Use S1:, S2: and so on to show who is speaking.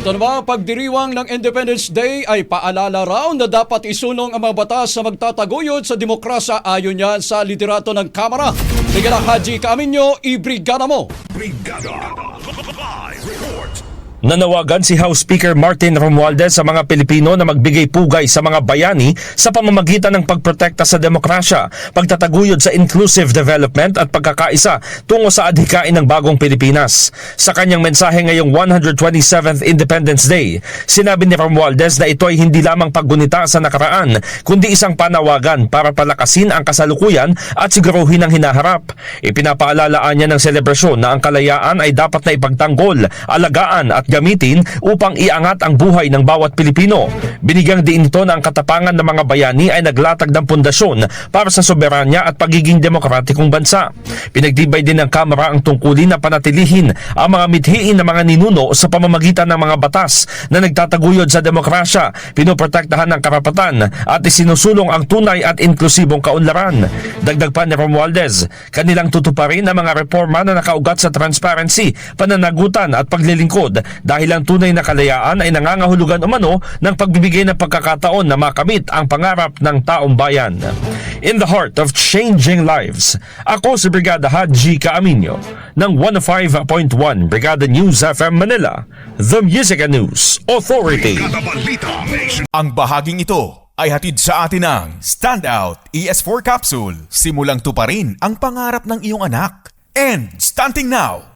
S1: Ito naman, pagdiriwang ng Independence Day ay paalala raw na dapat isulong ang mga batas na magtataguyod sa demokrasya ayon yan sa liderato ng Kamara. Brigada Haji Kaaminyo, ibrigada mo!
S2: Brigada Live Report.
S3: Nanawagan si House Speaker Martin Romualdez sa mga Pilipino na magbigay pugay sa mga bayani sa pamamagitan ng pagprotekta sa demokrasya, pagtataguyod sa inclusive development at pagkakaisa tungo sa adhikain ng bagong Pilipinas. Sa kanyang mensahe ngayong 127th Independence Day, sinabi ni Romualdez na ito ay hindi lamang paggunita sa nakaraan, kundi isang panawagan para palakasin ang kasalukuyan at siguruhin ang hinaharap. Ipinapaalaan niya ng selebrasyon na ang kalayaan ay dapat na ipagtanggol, alagaan at gamitin upang iangat ang buhay ng bawat Pilipino. Binigyang diin ito na ang katapangan ng mga bayani ay naglatag ng pundasyon para sa soberanya at pagiging demokratikong bansa. Pinagtibay din ng Kamara ang tungkulin na panatilihin ang mga mithiin ng mga ninuno sa pamamagitan ng mga batas na nagtataguyod sa demokrasya, pinoprotektahan ng karapatan at isinusulong ang tunay at inklusibong kaunlaran. Dagdag pa ni Romualdez, kanilang tutuparin ang mga reforma na nakaugat sa transparency, pananagutan at paglilingkod dahil ang tunay na kalayaan ay nangangahulugan umano ng pagbibigay ng pagkakataon na makamit ang pangarap ng taong bayan. In the heart of changing lives, ako si Brigada Haji Kaaminyo ng 105.1 Brigada News FM Manila, The Music and News Authority.
S2: Brigada Balita Nation.
S4: Ang bahaging ito ay hatid sa atin ng Standout ES4 Capsule. Simulang tuparin ang pangarap ng iyong anak. And starting now,